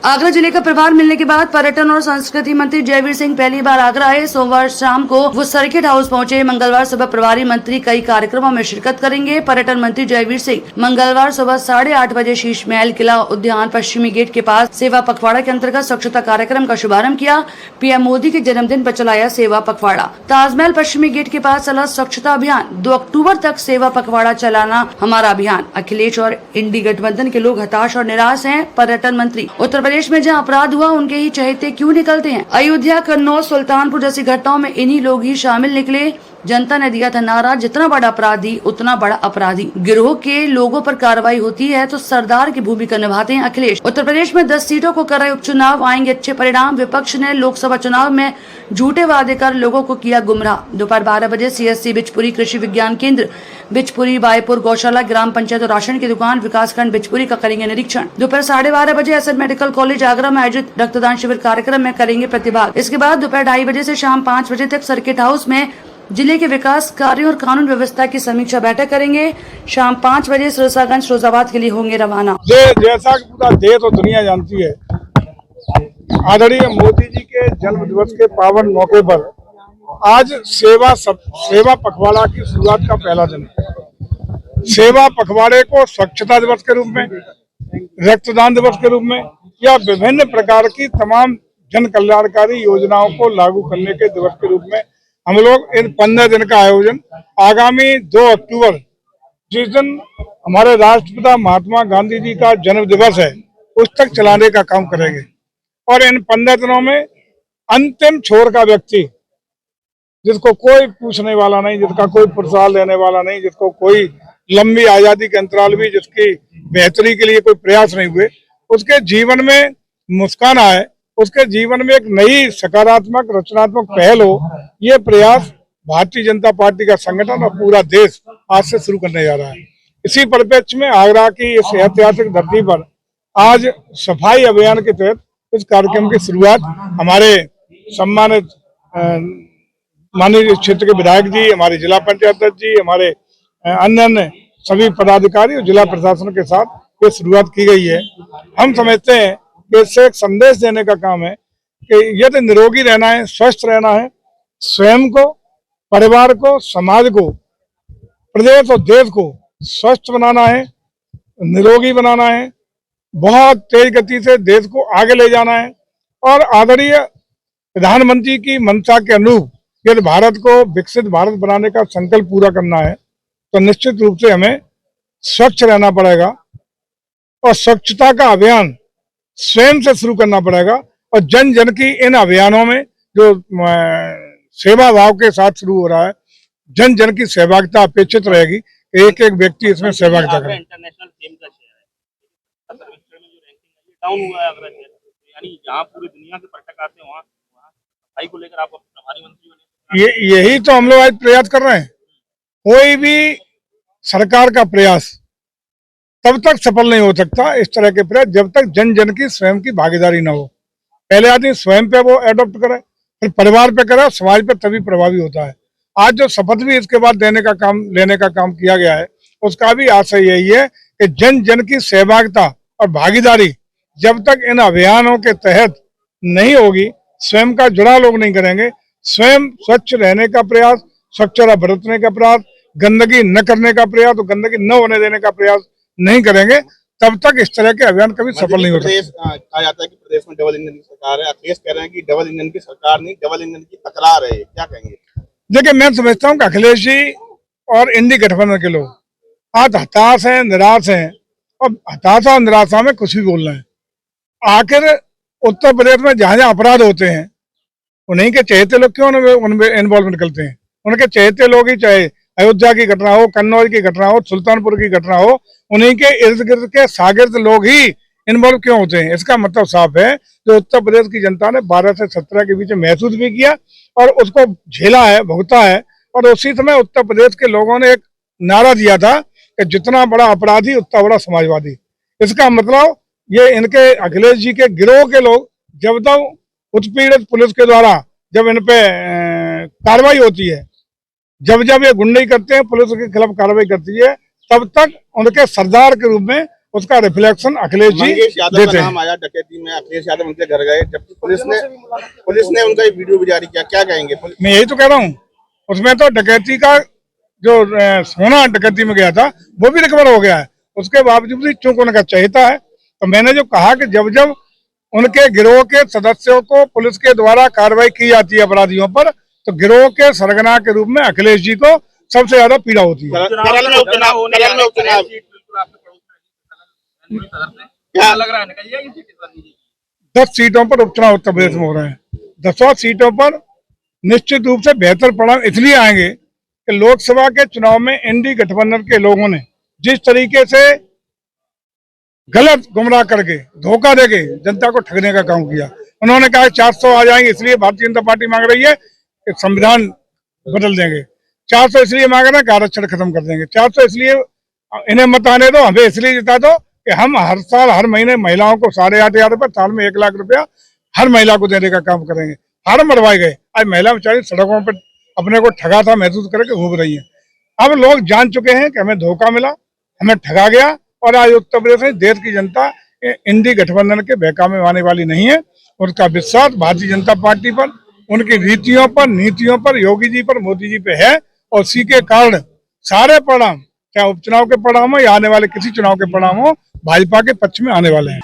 आगरा जिले का प्रभार मिलने के बाद पर्यटन और संस्कृति मंत्री जयवीर सिंह पहली बार आगरा आए। सोमवार शाम को वो सर्किट हाउस पहुंचे। मंगलवार सुबह प्रभारी मंत्री कई कार्यक्रमों में शिरकत करेंगे। पर्यटन मंत्री जयवीर सिंह मंगलवार सुबह 8:30 बजे शीश महल किला उद्यान पश्चिमी गेट के पास सेवा पखवाड़ा के अंतर्गत स्वच्छता कार्यक्रम का शुभारंभ किया। पीएम मोदी के जन्मदिन पर चलाया सेवा पखवाड़ा। ताजमहल पश्चिमी गेट के पास चला स्वच्छता अभियान। 2 अक्टूबर तक सेवा पखवाड़ा चलाना हमारा अभियान। अखिलेश और इंडी गठबंधन के लोग हताश और निराश हैं। पर्यटन मंत्री उत्तर प्रदेश में जहां अपराध हुआ उनके ही चहेते क्यों निकलते हैं। अयोध्या, कन्नौज, सुल्तानपुर जैसी घटनाओं में इन्हीं लोग ही शामिल निकले। जनता ने दिया था नारा, जितना बड़ा अपराधी उतना बड़ा अपराधी। गिरोह के लोगों पर कार्रवाई होती है तो सरदार की भूमिका निभाते हैं अखिलेश। उत्तर प्रदेश में 10 सीटों को कराए उपचुनाव, आएंगे अच्छे परिणाम। विपक्ष ने लोकसभा चुनाव में झूठे वादे कर लोगों को किया गुमराह। दोपहर 12 बजे CSC बिचपुरी, कृषि विज्ञान केंद्र बिचपुरी, बायपुर, गौशाला, ग्राम पंचायत और राशन की दुकान विकासखंड बिचपुरी का करेंगे निरीक्षण। दोपहर 12:30 बजे एसएन मेडिकल कॉलेज आगरा में आयोजित रक्तदान शिविर कार्यक्रम में करेंगे प्रतिभाग। इसके बाद दोपहर 2:30 बजे से शाम 5 बजे तक सर्किट हाउस में जिले के विकास कार्यों और कानून व्यवस्था की समीक्षा बैठक करेंगे। शाम 5 बजे सिरसागंज फिरोजाबाद के लिए होंगे रवाना। जैसा कि पूरा देश और दुनिया जानती है, आदरणीय मोदी जी के जन्म दिवस के पावन मौके पर आज सेवा पखवाड़ा की शुरुआत का पहला दिन है। सेवा पखवाड़े को स्वच्छता दिवस के रूप में, रक्तदान दिवस के रूप में या विभिन्न प्रकार की तमाम जन कल्याणकारी योजनाओं को लागू करने के दिवस के रूप में हम लोग इन 15 दिन का आयोजन आगामी 2 अक्टूबर, जिस दिन हमारे राष्ट्रपिता महात्मा गांधी जी का जन्म दिवस है, उस तक चलाने का काम करेंगे। और इन 15 दिनों में अंतिम छोर का व्यक्ति, जिसको कोई पूछने वाला नहीं, जिसका कोई पुरस्कार लेने वाला नहीं, जिसको कोई लंबी आजादी के अंतराल भी जिसकी बेहतरी के लिए कोई प्रयास नहीं हुए, उसके जीवन में मुस्कान आए, उसके जीवन में एक नई सकारात्मक रचनात्मक पहल हो, ये प्रयास भारतीय जनता पार्टी का संगठन और पूरा देश आज से शुरू करने जा रहा है। इसी परिप्रेक्ष्य में आगरा की इस ऐतिहासिक धरती पर आज सफाई अभियान के तहत इस कार्यक्रम की शुरुआत हमारे सम्मानित माननीय क्षेत्र के विधायक जी, हमारे जिला पंचायत अध्यक्ष जी, हमारे अन्य सभी पदाधिकारी और जिला प्रशासन के साथ ये शुरुआत की गई है। हम समझते हैं कि इससे एक संदेश देने का काम है कि यदि निरोगी रहना है, स्वस्थ रहना है, स्वयं को, परिवार को, समाज को, प्रदेश और देश को स्वस्थ बनाना है, निरोगी बनाना है, बहुत तेज गति से देश को आगे ले जाना है और आदरणीय प्रधानमंत्री की मंशा के अनुरूप यदि भारत को विकसित भारत बनाने का संकल्प पूरा करना है तो निश्चित रूप से हमें स्वच्छ रहना पड़ेगा और स्वच्छता का अभियान स्वयं से शुरू करना पड़ेगा। और जन जन की इन अभियानों में जो सेवा भाव के साथ शुरू हो रहा है, जन जन की सहभागिता अपेक्षित रहेगी। एक एक व्यक्ति इसमें सहभागिता करे। इंटरनेशनल गेम का शहर है, टाउन हुआ है आगरा शहर, यानी जहाँ पूरी दुनिया के पर्यटक आते हैं, वहाँ सफाई को लेकर आप प्रभारी मंत्री बने। यही तो हम लोग आज प्रयास कर रहे हैं। कोई भी सरकार का प्रयास तब तक सफल नहीं हो सकता, इस तरह के प्रयास, जब तक जन जन की स्वयं की भागीदारी न हो। पहले आदमी स्वयं पे वो एडॉप्ट करे, फिर परिवार पे करे, समाज पे तभी प्रभावी होता है। आज जो शपथ भी इसके बाद लेने का काम किया गया है, उसका भी आशय यही है कि जन जन की सहभागिता और भागीदारी जब तक इन अभियानों के तहत नहीं होगी, स्वयं का जुड़ाव लोग नहीं करेंगे, स्वयं स्वच्छ रहने का प्रयास, स्वच्छता बरतने का प्रयास, गंदगी न करने का प्रयास, तो गंदगी न होने देने का प्रयास नहीं करेंगे, तब तक इस तरह के अभियान कभी सफल नहीं हो सकते। कहा जाता है कि प्रदेश में डबल इंजन की सरकार है। अखिलेश कह रहे हैं कि डबल इंजन की सरकार नहीं, डबल इंजन की तकरार है, क्या कहेंगे? देखिए, मैं समझता हूँ कि अखिलेश जी और इंडी गठबंधन के लोग आज हताश हैं, निराश हैं और हताशा और निराशा में कुछ भी बोल रहे हैं। आखिर उत्तर प्रदेश में जहाँ जहाँ अपराध होते हैं, उन्हीं के चहेते लोग क्यों उनमें इन्वॉल्वमेंट करते हैं? उनके चहेते लोग ही, चाहे अयोध्या की घटना हो, कन्नौज की घटना हो, सुल्तानपुर की घटना हो, उन्हीं के इर्द गिर्द के शागिर्द लोग ही इन्वॉल्व क्यों होते हैं? इसका मतलब साफ है, जो उत्तर प्रदेश की जनता ने 12 से 17 के बीच महसूस भी किया और उसको झेला है, भुगता है। और उसी समय उत्तर प्रदेश के लोगों ने एक नारा दिया था कि जितना बड़ा अपराधी उतना बड़ा समाजवादी। इसका मतलब ये इनके अखिलेश जी के गिरोह के लोग जब तक उत्पीड़ित पुलिस के द्वारा जब इन पे कार्रवाई होती है, जब ये गुंडई करते हैं, पुलिस के खिलाफ कार्रवाई करती है, तब तक उनके सरदार के रूप में उसका रिफ्लेक्शन अखिलेश जी मंगेश यादव देते का हैं। नाम आया डकैती में, अखिलेश यादव उनके घर गए, जबकि पुलिस ने उनका एक वीडियो भी जारी किया, क्या कहेंगे? मैं यही तो कह रहा हूँ, उसमें तो डकैती का जो सोना डकैती में गया था वो भी रिकवर हो गया है, उसके बावजूद भी चूंकि उनका चहेता है, तो मैंने जो कहा कि जब जब उनके गिरोह के सदस्यों को पुलिस के द्वारा कार्रवाई की जाती है अपराधियों पर, तो गिरोह के सरगना के रूप में अखिलेश जी को सबसे ज्यादा पीड़ा होती है। केरल में उपचुनाव क्या लग रहा है, निकल जाएगी सीट इस बार बीजेपी? 10 सीटों पर उपचुनाव उत्तर प्रदेश में हो रहे हैं। 10 सीटों पर निश्चित रूप से बेहतर परिणाम इसलिए आएंगे कि लोकसभा के चुनाव में एनडीए गठबंधन के लोगों ने जिस तरीके से गलत गुमराह करके धोखा देके जनता को ठगने का काम किया, उन्होंने कहा 400 आ जाएंगे, इसलिए भारतीय जनता पार्टी मांग रही है कि संविधान बदल देंगे। 400 इसलिए मांग रहे हैं कि आरक्षण खत्म कर देंगे। 400 इसलिए इन्हें मत आने दो, हमें इसलिए जिता दो कि हम हर साल हर महीने महिलाओं को 8,500 रुपये, साल में 1 लाख रुपया हर महिला को देने का काम करेंगे। हर मरवाए गए, आज महिला बेचारी सड़कों पर अपने को ठगा था महसूस करके घूम रही है। अब लोग जान चुके हैं कि हमें धोखा मिला, हमें ठगा गया, और आज उत्तर प्रदेश में देश की जनता इंडी गठबंधन के बहकावे में आने वाली नहीं है। उनका विश्वास भारतीय जनता पार्टी पर, उनकी रीतियों पर, नीतियों पर, योगी जी पर, मोदी जी पे है, और इसी के कारण सारे परिणाम, चाहे उपचुनाव के परिणाम हो या आने वाले किसी चुनाव के परिणाम हो, भाजपा के पक्ष में आने वाले हैं।